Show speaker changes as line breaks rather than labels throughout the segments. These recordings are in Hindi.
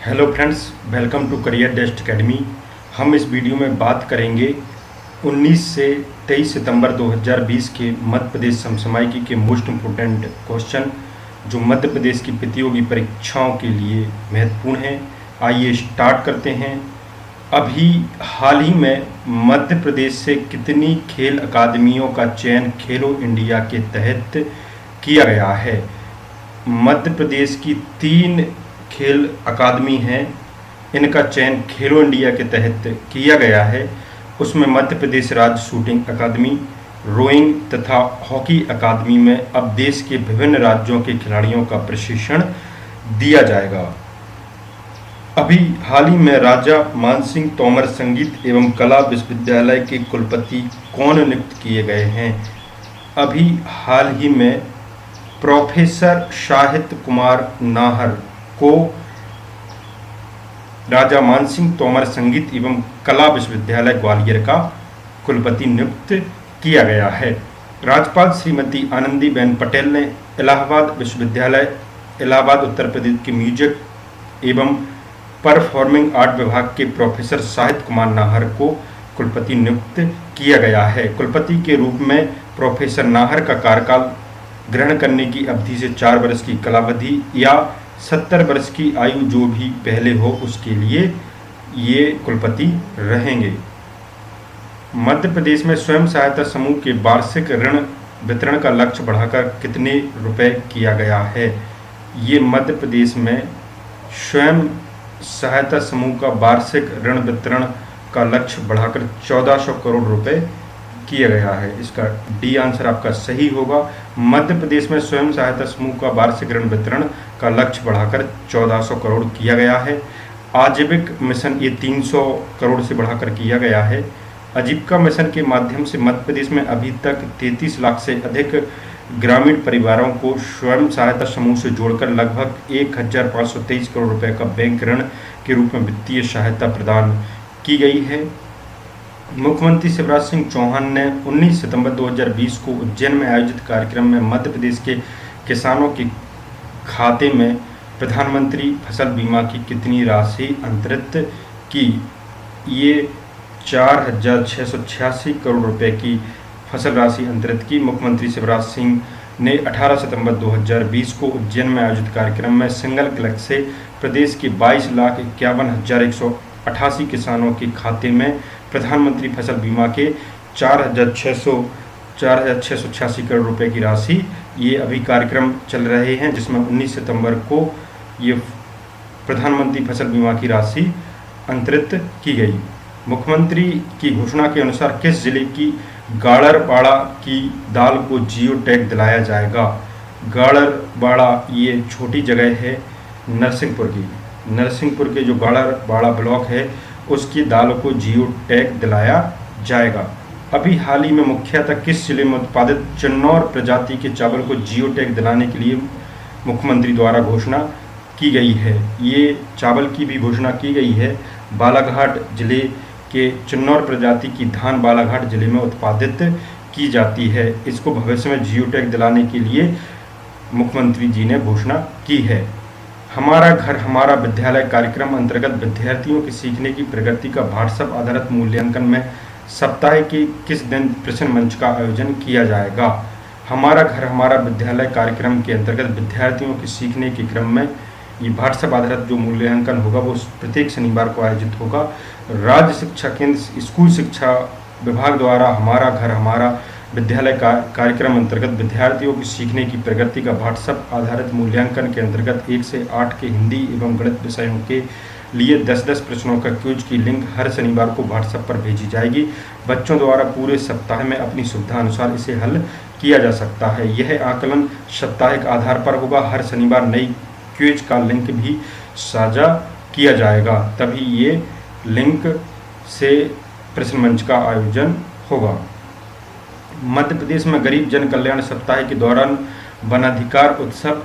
Hello friends, welcome to Career Dest Academy. हम इस वीडियो में बात करेंगे 19 से 23 सितंबर 2020 के मध्य प्रदेश समसामयिकी के मोस्ट इम्पोर्टेंट क्वेश्चन जो मध्य प्रदेश की प्रतियोगी परीक्षाओं के लिए महत्वपूर्ण हैं। आइए स्टार्ट करते हैं। अभी हाल ही में मध्य प्रदेश से कितनी खेल अकादमियों का चयन खेलो इंडिया के तहत किया गया है? मध्य प्रदेश की 3 खेल अकादमी हैं, इनका चयन खेलो इंडिया के तहत किया गया है। उसमें मध्य प्रदेश राज्य शूटिंग अकादमी, रोइंग तथा हॉकी अकादमी में अब देश के विभिन्न राज्यों के खिलाड़ियों का प्रशिक्षण दिया जाएगा। अभी हाल ही में राजा मानसिंह तोमर संगीत एवं कला विश्वविद्यालय के कुलपति कौन नियुक्त किए गए हैं? अभी हाल ही में प्रोफेसर साहित्य कुमार नाहर को राजा मानसिंह तोमर संगीत एवं कला विश्वविद्यालय ग्वालियर का कुलपति नियुक्त किया गया है। राज्यपाल श्रीमती आनंदीबेन पटेल ने इलाहाबाद विश्वविद्यालय इलाहाबाद उत्तर प्रदेश के म्यूजिक एवं परफॉर्मिंग आर्ट विभाग के प्रोफेसर साहित्य कुमार नाहर को कुलपति नियुक्त किया गया है। कुलपति के रूप में प्रोफेसर नाहर का कार्यकाल ग्रहण करने की अवधि से 4 वर्ष की कालावधि या 70 वर्ष की आयु जो भी पहले हो उसके लिए ये कुलपति रहेंगे। मध्य प्रदेश में स्वयं सहायता समूह के वार्षिक ऋण वितरण का लक्ष्य बढ़ाकर कितने रुपए किया गया है? ये मध्य प्रदेश में स्वयं सहायता समूह का वार्षिक ऋण वितरण का लक्ष्य बढ़ाकर 1400 करोड़ रुपए किया गया है। इसका डी आंसर आपका सही होगा। मध्य प्रदेश में स्वयं सहायता समूह का वार्षिक ऋण वितरण का लक्ष्य बढ़ाकर 1400 करोड़ किया गया है। आजीविक मिशन ये 300 करोड़ से बढ़ाकर किया गया है। आजीविका मिशन के माध्यम से मध्य प्रदेश में अभी तक 33 लाख से अधिक ग्रामीण परिवारों को स्वयं सहायता समूह से जोड़कर लगभग 1523 करोड़ रुपए का बैंक ऋण के रूप में वित्तीय सहायता प्रदान की गई है। मुख्यमंत्री शिवराज सिंह चौहान ने 19 सितंबर 2020 को उज्जैन में आयोजित कार्यक्रम में मध्य प्रदेश के किसानों के खाते में प्रधानमंत्री फसल बीमा की कितनी राशि अंतरित की? ये 4686 करोड़ रुपए की फसल राशि अंतरित की। मुख्यमंत्री शिवराज सिंह ने 18 सितंबर 2020 को उज्जैन में आयोजित कार्यक्रम में सिंगल क्लिक से प्रदेश के 22,51,188 किसानों के खाते में प्रधानमंत्री फसल बीमा के 4686 करोड़ रुपए की राशि, ये अभी कार्यक्रम चल रहे हैं जिसमें 19 सितंबर को ये प्रधानमंत्री फसल बीमा की राशि अंतरित की गई। मुख्यमंत्री की घोषणा के अनुसार किस जिले की गाड़रबाड़ा की दाल को जियो टैग दिलाया जाएगा? गाड़रबाड़ा ये छोटी जगह है नरसिंहपुर के जो गाड़रबाड़ा ब्लॉक है उसकी दाल को जियो टैग दिलाया जाएगा। अभी हाल ही में मुख्यतः किस जिले में उत्पादित चिन्नौर प्रजाति के चावल को जियो टैग दिलाने के लिए मुख्यमंत्री द्वारा घोषणा की गई है? ये चावल की भी घोषणा की गई है। बालाघाट जिले के चिन्नौर प्रजाति की धान बालाघाट जिले में उत्पादित की जाती है। इसको भविष्य में जियो टैग दिलाने के लिए मुख्यमंत्री जी ने घोषणा की है। हमारा घर हमारा विद्यालय कार्यक्रम अंतर्गत विद्यार्थियों की सीखने की प्रगति का व्हाट्सएप आधारित मूल्यांकन में सप्ताह के किस दिन प्रश्न मंच का आयोजन किया जाएगा? हमारा घर हमारा विद्यालय कार्यक्रम के अंतर्गत विद्यार्थियों की सीखने के क्रम में ये व्हाट्सएप आधारित जो मूल्यांकन होगा वो प्रत्येक शनिवार को आयोजित होगा। राज्य शिक्षा केंद्र स्कूल शिक्षा विभाग द्वारा हमारा घर हमारा विद्यालय का कार्यक्रम अंतर्गत विद्यार्थियों की सीखने की प्रगति का व्हाट्सएप आधारित मूल्यांकन के अंतर्गत 1 से 8 के हिंदी एवं गणित विषयों के लिए 10-10 प्रश्नों का क्विज की लिंक हर शनिवार को व्हाट्सएप पर भेजी जाएगी। बच्चों द्वारा पूरे सप्ताह में अपनी सुविधा अनुसार इसे हल किया जा सकता है। यह आकलन साप्ताहिक आधार पर होगा। हर शनिवार नई क्विज का लिंक भी साझा किया जाएगा, तभी ये लिंक से प्रश्न मंच का आयोजन होगा। मध्य प्रदेश में गरीब जन कल्याण सप्ताह के दौरान वनाधिकार उत्सव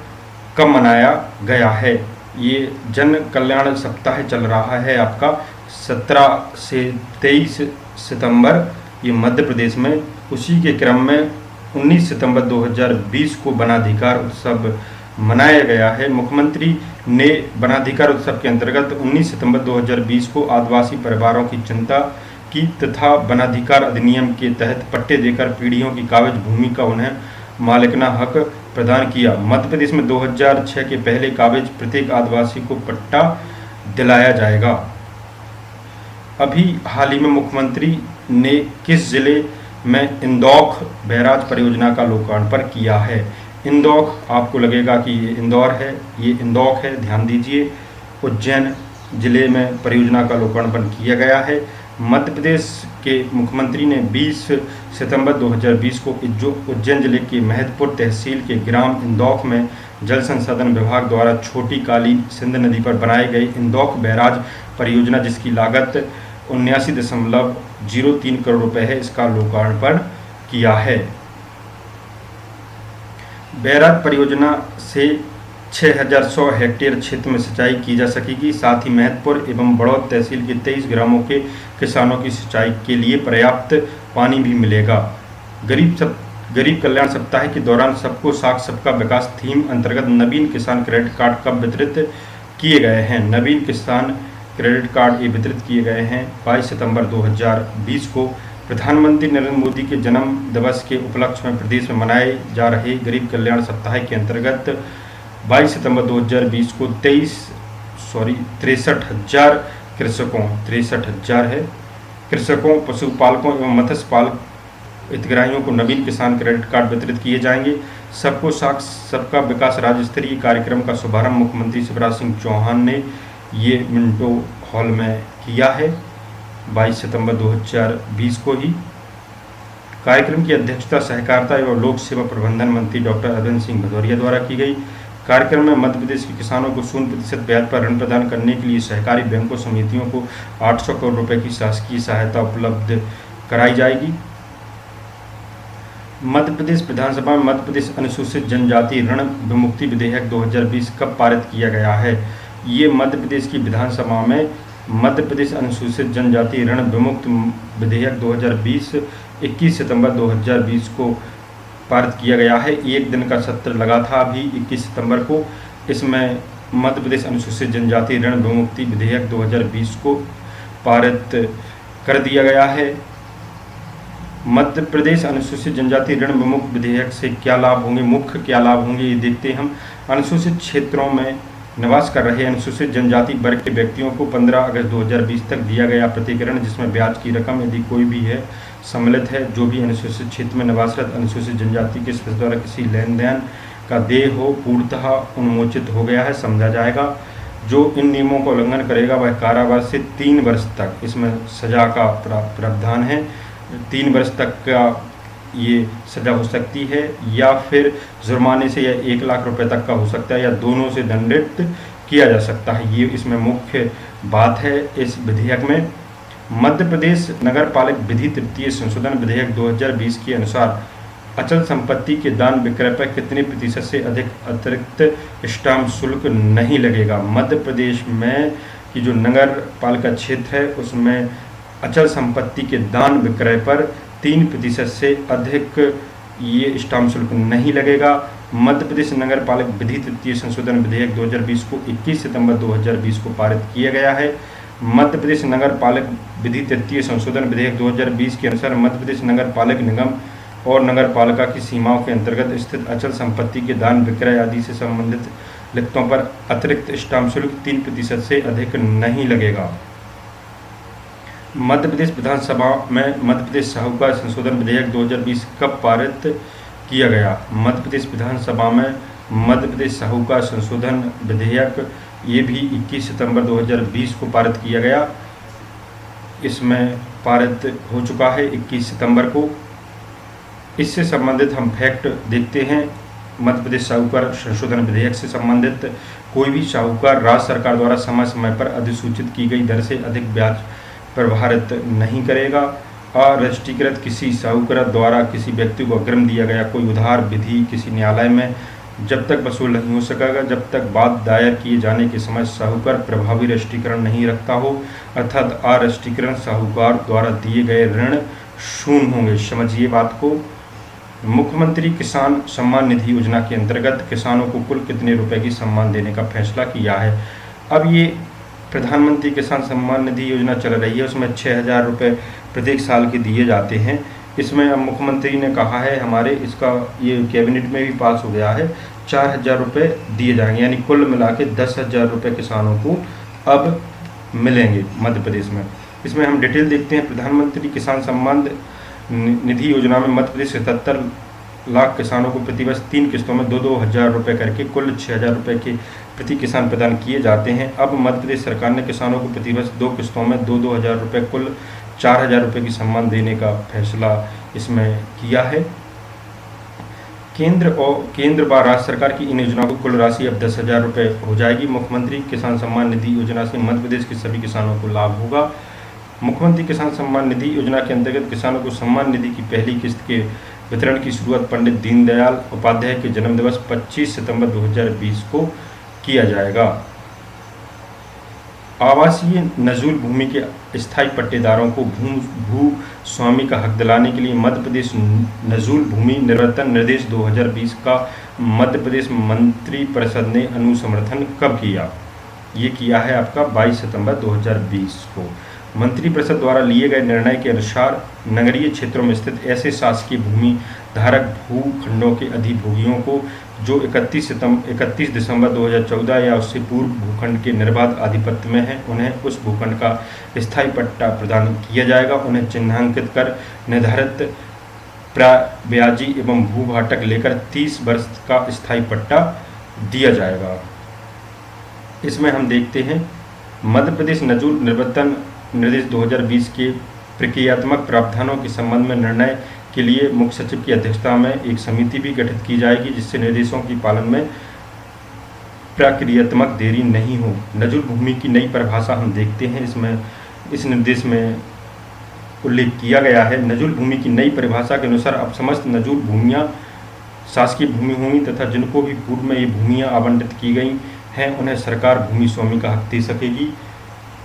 कब मनाया गया है? ये जन कल्याण सप्ताह चल रहा है आपका 17 से 23 सितंबर ये मध्य प्रदेश में। उसी के क्रम में 19 सितंबर 2020 को वनाधिकार उत्सव मनाया गया है। मुख्यमंत्री ने वनाधिकार उत्सव के अंतर्गत 19 सितंबर 2020 को आदिवासी परिवारों की चिंता की तथा वनाधिकार अधिनियम के तहत पट्टे देकर पीढ़ियों की काबिज भूमि का उन्हें मालिकाना हक प्रदान किया। मध्य प्रदेश में 2006 के पहले काबिज प्रत्येक आदिवासी को पट्टा दिलाया जाएगा। अभी हाल ही में मुख्यमंत्री ने किस जिले में इंदौख बैराज परियोजना का लोकार्पण किया है? इंदौख, आपको लगेगा कि ये इंदौर है, ये इंदौख है, ध्यान दीजिए। उज्जैन जिले में परियोजना का लोकार्पण किया गया है। मध्य प्रदेश के मुख्यमंत्री ने 20 सितंबर 2020 को उज्जैन जिले के महतपुर तहसील के ग्राम इंदौख में जल संसाधन विभाग द्वारा छोटी काली सिंध नदी पर बनाए गए इंदौख बैराज परियोजना, जिसकी लागत 79.03 करोड़ रुपए है, इसका लोकार्पण किया है। बैराज परियोजना से 6100 हेक्टेयर क्षेत्र में सिंचाई की जा सकेगी। साथ ही महतपुर एवं बड़ौद तहसील के 23 ग्रामों के किसानों की सिंचाई के लिए पर्याप्त पानी भी मिलेगा। गरीब कल्याण सप्ताह के दौरान सबको साथ सबका विकास थीम अंतर्गत नवीन किसान क्रेडिट कार्ड कब वितरित किए गए हैं? नवीन किसान क्रेडिट कार्ड ये वितरित किए गए हैं 22 सितंबर 2020 को। प्रधानमंत्री नरेंद्र मोदी के जन्म दिवस के उपलक्ष्य में प्रदेश में मनाए जा रहे गरीब कल्याण सप्ताह के अंतर्गत 22 सितंबर 2020 को 63,000 कृषकों, पशुपालकों एवं मत्स्य पालक हितग्राहियों को नवीन किसान क्रेडिट कार्ड वितरित किए जाएंगे। सबको साथ सबका विकास राज्य स्तरीय कार्यक्रम का शुभारंभ मुख्यमंत्री शिवराज सिंह चौहान ने ये मिंटो हॉल में किया है 22 सितंबर 2020 को ही। कार्यक्रम की अध्यक्षता सहकारिता एवं लोक सेवा प्रबंधन मंत्री डॉक्टर अरविंद सिंह भदौरिया द्वारा की गई। कार्यक्रम में मध्य प्रदेश के किसानों को 0% ब्याज पर ऋण प्रदान करने के लिए सहकारी बैंकों समितियों को 800 करोड़ रुपए की शासकीय सहायता उपलब्ध कराई जाएगी। मध्य प्रदेश विधानसभा में मध्य प्रदेश अनुसूचित जनजाति ऋण विमुक्ति विधेयक 2020 कब पारित किया गया है? ये मध्य प्रदेश की विधानसभा में मध्य प्रदेश अनुसूचित जनजाति ऋण विमुक्त विधेयक 2020 21 सितंबर 2020 को पारित किया गया है। एक दिन का सत्र लगा था अभी 21 सितंबर को। इसमें मध्य प्रदेश अनुसूचित जनजाति ऋण विमुक्ति विधेयक 2020 को पारित कर दिया गया है। मध्य प्रदेश अनुसूचित जनजाति ऋण विमुक्त विधेयक से क्या लाभ होंगे, मुख्य क्या लाभ होंगे, ये देखते हैं हम। अनुसूचित क्षेत्रों में निवास कर रहे अनुसूचित जनजाति वर्ग के व्यक्तियों को 15 अगस्त 2020 तक दिया गया प्रतिकरण, जिसमें ब्याज की रकम यदि कोई भी है सम्मिलित है, जो भी अनुसूचित क्षेत्र में निवासरत अनुसूचित जनजाति के सदस्य द्वारा किसी लेन देन का देय हो, पूर्णतः उन्मोचित हो गया है, समझा जाएगा। जो इन नियमों का उल्लंघन करेगा वह कारावास से 3 वर्ष तक, इसमें सजा का प्रावधान है, 3 वर्ष तक का ये सजा हो सकती है, या फिर जुर्माने से या 1 लाख रुपए तक का हो सकता है, या दोनों से दंडित किया जा सकता है। ये इसमें मुख्य बात है इस विधेयक में। मध्य प्रदेश नगर पालिक विधि तृतीय संशोधन विधेयक 2020 के अनुसार अचल संपत्ति के दान विक्रय पर कितने प्रतिशत से अधिक अतिरिक्त स्टाम्प शुल्क नहीं लगेगा? मध्य प्रदेश में की जो नगर पालिका क्षेत्र है उसमें अचल संपत्ति के दान विक्रय पर 3% से अधिक ये स्टाम्प शुल्क नहीं लगेगा। मध्य प्रदेश नगर पालिक विधि तृतीय संशोधन विधेयक 2020 को 21 सितंबर 2020 को पारित किया गया है। मध्य प्रदेश नगर पालिक विधि तृतीय संशोधन विधेयक 2020 के अनुसार मध्य प्रदेश नगर पालिक निगम और नगर पालिका की सीमाओं के अंतर्गत स्थित अचल संपत्ति के दान विक्रय आदि से संबंधित लिखतों पर अतिरिक्त स्टाम्प शुल्क 3% से अधिक नहीं लगेगा। मध्य प्रदेश विधानसभा में मध्य प्रदेश साहूकार संशोधन विधेयक 2020 कब पारित किया गया? मध्य प्रदेश विधानसभा में मध्य प्रदेश साहूकार संशोधन विधेयक ये भी 21 सितंबर 2020 को पारित किया गया। इसमें पारित हो चुका है 21 सितंबर को। इससे संबंधित हम फैक्ट देखते हैं। मध्य प्रदेश साहूकार संशोधन विधेयक से संबंधित कोई भी साहूकार राज्य सरकार द्वारा समय समय पर अधिसूचित की गई दर से अधिक ब्याज प्रभावित नहीं करेगा। अराष्ट्रीयकृत किसी साहूकार द्वारा किसी व्यक्ति को अग्रिम दिया गया कोई उधार विधि किसी न्यायालय में जब तक वसूल नहीं हो सकेगा जब तक बाद दायर किए जाने के समय साहूकार प्रभावी राष्ट्रीयकरण नहीं रखता हो, अर्थात अराष्ट्रीयकृत साहूकार द्वारा दिए गए ऋण शून्य होंगे। समझिए बात को। मुख्यमंत्री किसान सम्मान निधि योजना के अंतर्गत किसानों को कुल कितने रुपए की सम्मान देने का फैसला किया है। अब ये प्रधानमंत्री किसान सम्मान निधि योजना चल रही है, उसमें 6,000 रुपये प्रत्येक साल के दिए जाते हैं। इसमें अब मुख्यमंत्री ने कहा है, हमारे इसका ये कैबिनेट में भी पास हो गया है, 4,000 रुपये दिए जाएंगे, यानी कुल मिला के 10,000 रुपये किसानों को अब मिलेंगे मध्य प्रदेश में। इसमें हम डिटेल देखते हैं। प्रधानमंत्री किसान सम्मान निधि योजना में मध्य प्रदेश 77 लाख किसानों को प्रतिवर्ष 3 किस्तों में 2-2 हज़ार रुपये करके कुल 6,000 रुपये के प्रति किसान प्रदान किए जाते हैं। अब मध्य प्रदेश सरकार ने किसानों को प्रतिवर्ष 2 किस्तों में 2-2 हज़ार रुपये कुल 4,000 रुपये की सम्मान देने का फैसला इसमें किया है। केंद्र व राज्य सरकार की इन योजनाओं की कुल राशि अब 10,000 रुपये हो जाएगी। मुख्यमंत्री किसान सम्मान निधि योजना से मध्य प्रदेश के सभी किसानों को लाभ होगा। मुख्यमंत्री किसान सम्मान निधि योजना के अंतर्गत किसानों को सम्मान निधि की पहली किस्त के वितरण की शुरुआत पंडित दीनदयाल उपाध्याय के जन्म दिवस 25 सितंबर 2020 को किया जाएगा। आवासीय नजूल भूमि के स्थायी पट्टेदारों को भू स्वामी का हक दिलाने के लिए मध्य प्रदेश नजूल भूमि निवर्तन निर्देश 2020 का मध्य प्रदेश मंत्री परिषद ने अनुसमर्थन कब किया? ये किया है आपका 22 सितंबर 2020 को। मंत्रिपरिषद द्वारा लिए गए निर्णय के अनुसार नगरीय क्षेत्रों में स्थित ऐसे शासकीय भूमि धारक भूखंडों के अधिभोगियों को जो 31 दिसंबर 2014 या उससे पूर्व भूखंड के निर्बाध आधिपत्य में हैं, उन्हें उस भूखंड का स्थायी पट्टा प्रदान किया जाएगा। उन्हें चिन्हांकित कर निर्धारित ब्याजी एवं भूभाटक लेकर 30 वर्ष का स्थायी पट्टा दिया जाएगा। इसमें हम देखते हैं मध्य प्रदेश नजूल निवर्तन निर्देश 2020 के प्रक्रियात्मक प्रावधानों के संबंध में निर्णय के लिए मुख्य सचिव की अध्यक्षता में एक समिति भी गठित की जाएगी, जिससे निर्देशों की पालन में प्रक्रियात्मक देरी नहीं हो। नजूल भूमि की नई परिभाषा हम देखते हैं, इसमें इस निर्देश में उल्लेख किया गया है। नजूल भूमि की नई परिभाषा के अनुसार अब समस्त नजूल भूमियाँ शासकीय भूमि होंगी तथा जिनको भी पूर्व में ये भूमियाँ आवंटित की गई हैं, उन्हें सरकार भूमि स्वामी का हक दे सकेगी।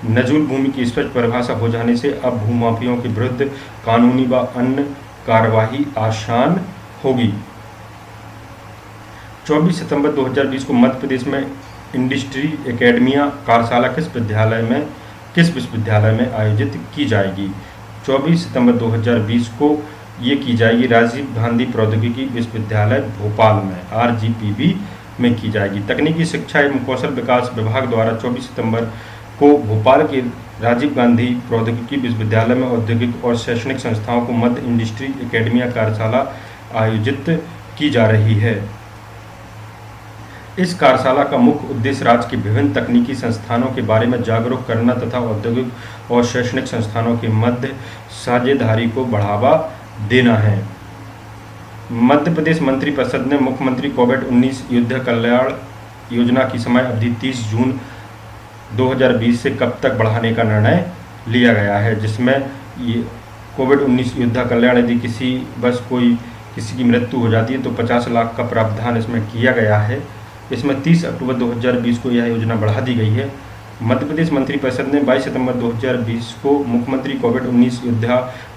नजूल भूमि की स्पष्ट परिभाषा हो जाने से अब भूमाफियों के विरुद्ध कानूनी व अन्य कार्यवाही आसान होगी। 24 सितंबर 2020 को मध्य प्रदेश में इंडस्ट्री एकेडमिया कार्यशाला किस विश्वविद्यालय में आयोजित की जाएगी? 24 सितंबर 2020 को ये की जाएगी राजीव गांधी प्रौद्योगिकी विश्वविद्यालय भोपाल में RGPV में की जाएगी। तकनीकी शिक्षा एवं कौशल विकास विभाग द्वारा 24 सितंबर को भोपाल के राजीव गांधी प्रौद्योगिकी विश्वविद्यालय में औद्योगिक और शैक्षणिक संस्थाओं को मध्य इंडस्ट्री एकेडमिया कार्यशाला आयोजित की जा रही है। इस कार्यशाला का मुख्य उद्देश्य राज्य के विभिन्न तकनीकी संस्थानों के बारे में जागरूक करना तथा औद्योगिक और शैक्षणिक संस्थानों के मध्य साझेदारी को बढ़ावा देना है। मध्य प्रदेश मंत्रिपरिषद ने मुख्यमंत्री कोविड-19 युद्ध कल्याण योजना की समय अवधि 30 जून 2020 से कब तक बढ़ाने का निर्णय लिया गया है, जिसमें ये कोविड-19 युद्ध कल्याण यदि किसी की मृत्यु हो जाती है तो 50 लाख का प्रावधान इसमें किया गया है। इसमें 30 अक्टूबर 2020 को यह योजना बढ़ा दी गई है। मध्य प्रदेश मंत्रिपरिषद ने 22 सितंबर 2020 को मुख्यमंत्री कोविड-19 युद्ध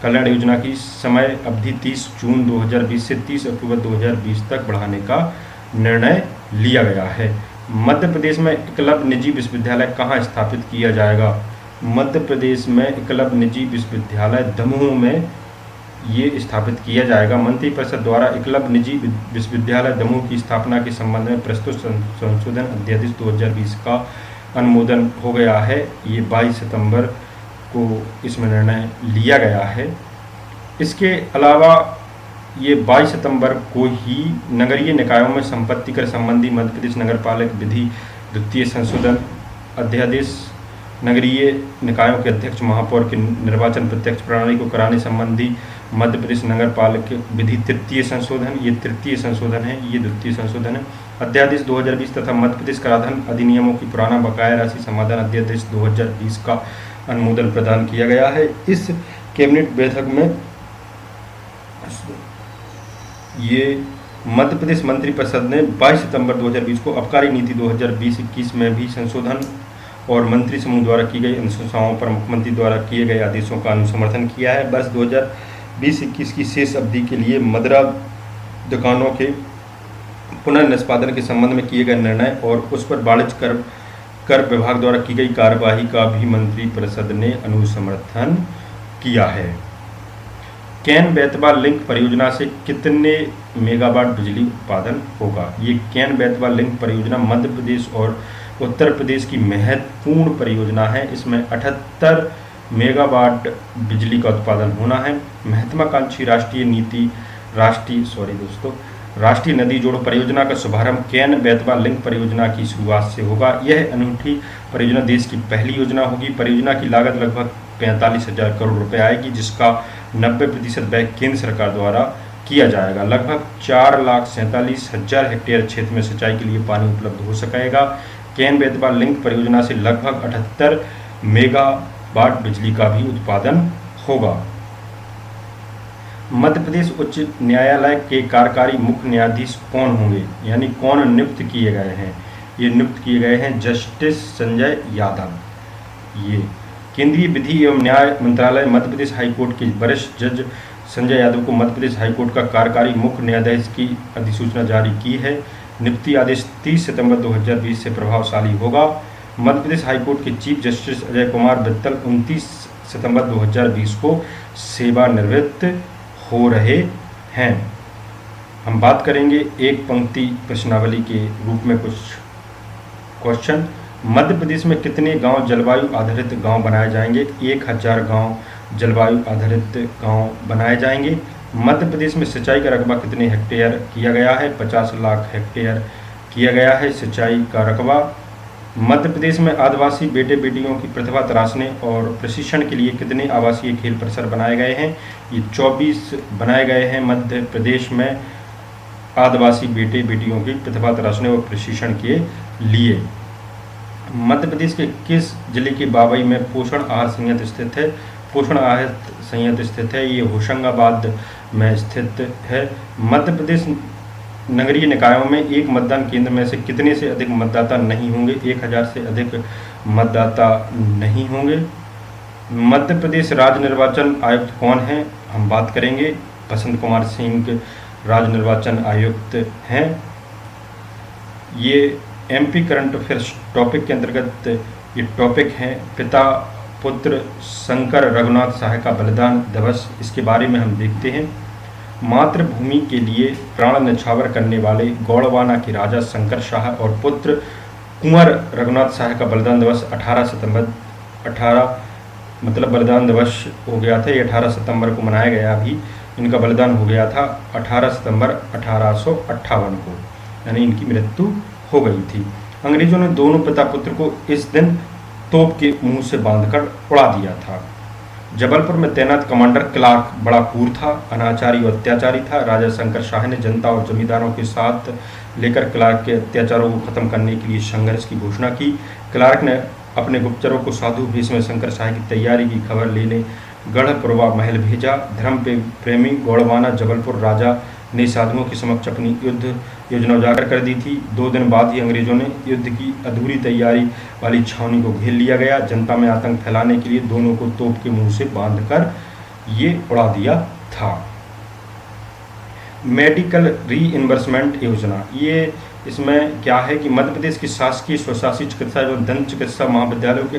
कल्याण योजना की समय अवधि 30 जून 2020 से 30 अक्टूबर 2020 तक बढ़ाने का निर्णय लिया गया है। मध्य प्रदेश में एकलव्य निजी विश्वविद्यालय कहाँ स्थापित किया जाएगा? मध्य प्रदेश में एकलव्य निजी विश्वविद्यालय दमोह में ये स्थापित किया जाएगा। मंत्रिपरिषद द्वारा एकलव्य निजी विश्वविद्यालय दमोह की स्थापना के संबंध में प्रस्तुत संशोधन अध्यादेश 2020 का अनुमोदन हो गया है। ये 22 सितंबर को इसमें निर्णय लिया गया है। इसके अलावा ये 22 सितंबर को ही नगरीय निकायों में संपत्ति कर संबंधी मध्य प्रदेश नगरपालिक विधि द्वितीय संशोधन अध्यादेश, नगरीय निकायों के अध्यक्ष महापौर के निर्वाचन प्रत्यक्ष प्रणाली को कराने संबंधी मध्य प्रदेश नगरपालिक विधि तृतीय संशोधन, ये तृतीय संशोधन है, ये द्वितीय संशोधन है। अध्यादेश 2020 तथा मध्य प्रदेश कराधान अधिनियमों की पुराना बकाया राशि समाधान अध्यादेश 2020 का अनुमोदन प्रदान किया गया है। इस कैबिनेट बैठक में ये मध्य प्रदेश मंत्रिपरिषद ने 22 सितंबर 2020 को आबकारी नीति 2020-21 में भी संशोधन और मंत्री समूह द्वारा की गई अनुशंसाओं पर मुख्यमंत्री द्वारा किए गए आदेशों का अनुसमर्थन किया है। वर्ष 2020-21 की शेष अवधि के लिए दुकानों के पुनर्निष्पादन के संबंध में किए गए निर्णय और उस पर वाणिज्य कर विभाग द्वारा की गई कार्यवाही का भी मंत्रिपरिषद ने अनुसमर्थन किया है। कैन बेतवा लिंक परियोजना से कितने मेगावाट बिजली उत्पादन होगा? ये कैन बेतवा लिंक परियोजना मध्य प्रदेश और उत्तर प्रदेश की महत्वपूर्ण परियोजना है। इसमें 78 मेगावाट बिजली का उत्पादन होना है। महत्वाकांक्षी राष्ट्रीय नदी जोड़ो परियोजना का शुभारंभ कैन बेतवा लिंक परियोजना की शुरुआत से होगा। यह अनूठी परियोजना देश की पहली योजना होगी। परियोजना की लागत लगभग 45,000 करोड़ रुपए आएगी, जिसका 90% व्यय केंद्र सरकार द्वारा किया जाएगा। लगभग 4,47,000 हेक्टेयर क्षेत्र में सिंचाई के लिए पानी उपलब्ध हो सकेगा। कैन बेतवा लिंक परियोजना से लगभग 78 मेगावाट बिजली का भी उत्पादन होगा। मध्य प्रदेश उच्च न्यायालय के कार्यकारी मुख्य न्यायाधीश कौन होंगे, यानी कौन नियुक्त किए गए हैं? ये नियुक्त किए गए हैं जस्टिस संजय यादव। ये केंद्रीय विधि एवं न्याय मंत्रालय मध्य प्रदेश हाईकोर्ट के वरिष्ठ जज संजय यादव को मध्य प्रदेश हाईकोर्ट का कार्यकारी मुख्य न्यायाधीश की अधिसूचना जारी की है। नियुक्ति आदेश 30 सितंबर 2020 से प्रभावशाली होगा। मध्य प्रदेश हाईकोर्ट के चीफ जस्टिस अजय कुमार मित्तल 29 सितंबर 2020 को सेवानिवृत्त हो रहे हैं। हम बात करेंगे एक पंक्ति प्रश्नावली के रूप में कुछ क्वेश्चन। मध्य प्रदेश में कितने गांव जलवायु आधारित गांव बनाए जाएंगे? 1000 गांव जलवायु आधारित गांव बनाए जाएंगे। मध्य प्रदेश में सिंचाई का रकबा कितने हेक्टेयर किया गया है? 50 लाख हेक्टेयर किया गया है सिंचाई का रकबा। मध्य प्रदेश में आदिवासी बेटे बेटियों की प्रतिभा तराशने और प्रशिक्षण के लिए कितने आवासीय खेल परिसर बनाए गए हैं? ये 24 बनाए गए हैं मध्य प्रदेश में आदिवासी बेटे बेटियों की प्रतिभा तराशने और प्रशिक्षण के लिए। मध्य प्रदेश के किस जिले के बाबई में पोषण आहार संयंत्र स्थित है? पोषण आहार संयंत्र स्थित है, ये होशंगाबाद में स्थित है। मध्य प्रदेश नगरीय निकायों में एक मतदान केंद्र में से कितने से अधिक मतदाता नहीं होंगे? 1000 से अधिक मतदाता नहीं होंगे। मध्य प्रदेश राज्य निर्वाचन आयुक्त कौन है? हम बात करेंगे बसंत कुमार सिंह राज्य निर्वाचन आयुक्त हैं। ये एमपी करंट अफेयर्स टॉपिक के अंतर्गत ये टॉपिक है। पिता पुत्र शंकर रघुनाथ साय का बलिदान दिवस, इसके बारे में हम देखते हैं। मातृभूमि के लिए प्राण न्यौछावर करने वाले गौड़वाना के राजा शंकर शाह और पुत्र कुंवर रघुनाथ शाह का बलिदान दिवस 18 सितंबर बलिदान दिवस हो गया था। ये 18 सितंबर को मनाया गया। अभी इनका बलिदान हो गया था 18 सितंबर 1858 को, यानी इनकी मृत्यु हो गई थी। अंग्रेजों ने दोनों पिता पुत्र को इस दिन तोप के मुंह से बांधकर उड़ा दिया था। जबलपुर में तैनात कमांडर क्लार्क बड़ा क्रूर था, अनाचारी और अत्याचारी था। राजा शंकर शाह ने जनता और जमींदारों के साथ लेकर क्लार्क के अत्याचारों को खत्म करने के लिए संघर्ष की घोषणा की। क्लार्क ने अपने गुप्तचरों को साधु भेष में शंकर शाह की तैयारी की खबर लेने गढ़पुरवा महल भेजा। धर्म प्रेमी गौड़वाना जबलपुर राजा ने साधुओं के समक्ष अपनी युद्ध योजना उजागर कर दी थी। 2 दिन बाद ही अंग्रेजों ने युद्ध की अधूरी तैयारी वाली छावनी को घेर लिया गया। जनता में आतंक फैलाने के लिए दोनों को तोप के मुंह से बांधकर ये उड़ा दिया था। मेडिकल रीइंबर्समेंट योजना, ये इसमें क्या है कि मध्य प्रदेश की शासकीय स्वशासी चिकित्सा एवं दंत चिकित्सा महाविद्यालयों के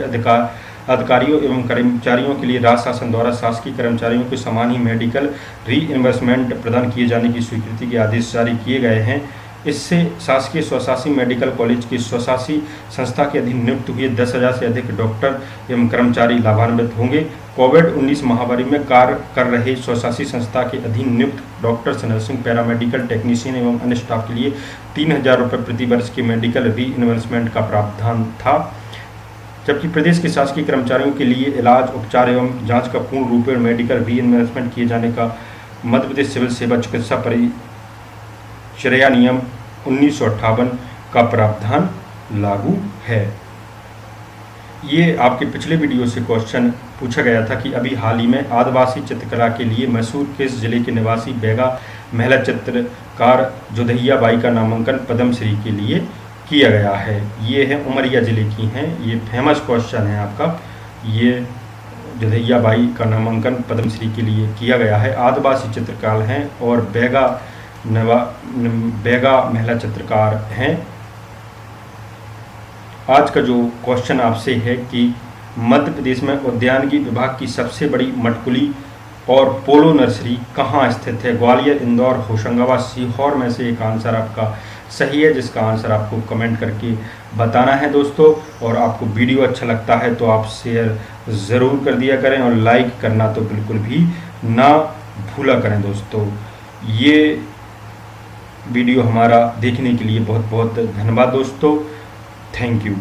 अधिकारियों एवं कर्मचारियों के लिए राज्य शासन द्वारा शासकीय कर्मचारियों को समान ही मेडिकल रीइंबर्समेंट प्रदान किए जाने की स्वीकृति के आदेश जारी किए गए हैं। इससे शासकीय स्वशासी मेडिकल कॉलेज की स्वशासी संस्था के अधीन नियुक्त हुए 10,000 से अधिक डॉक्टर एवं कर्मचारी लाभान्वित होंगे। कोविड-19 महामारी में कार्य कर रहे स्वशासी संस्था के अधीन नियुक्त डॉक्टर्स, नर्सिंग, पैरामेडिकल टेक्नीशियन एवं अन्य स्टाफ के लिए 3,000 रुपये प्रति वर्ष के मेडिकल रीइंबर्समेंट का प्रावधान था। जबकि प्रदेश के शासकीय कर्मचारियों के लिए इलाज, उपचार एवं जांच का पूर्ण रूप में मेडिकल रीइंबर्समेंट किए जाने का मध्य प्रदेश सिविल सेवा चिकित्सा परिचर्या नियम 1958 का प्रावधान लागू है। ये आपके पिछले वीडियो से क्वेश्चन पूछा गया था कि अभी हाल ही में आदिवासी चित्रकला के लिए मैसूर किस जिले के निवासी बेगा महिला चित्रकार जोधैया बाई का नामांकन पद्मश्री के लिए किया गया है। ये है उमरिया जिले की हैं। ये फेमस क्वेश्चन है आपका। ये जोधैया बाई का नामांकन पद्मश्री के लिए किया गया है। आदिवासी चित्रकार हैं और बेगा बेगा महिला चित्रकार हैं। आज का जो क्वेश्चन आपसे है कि मध्य प्रदेश में उद्यानिकी विभाग की सबसे बड़ी मटकुली और पोलो नर्सरी कहाँ स्थित है? ग्वालियर, इंदौर, होशंगाबाद, सीहोर में से एक आंसर आपका सही है, जिसका आंसर आपको कमेंट करके बताना है दोस्तों। और आपको वीडियो अच्छा लगता है तो आप शेयर ज़रूर कर दिया करें और लाइक करना तो बिल्कुल भी ना भूला करें दोस्तों। ये वीडियो हमारा देखने के लिए बहुत बहुत धन्यवाद दोस्तों। Thank you.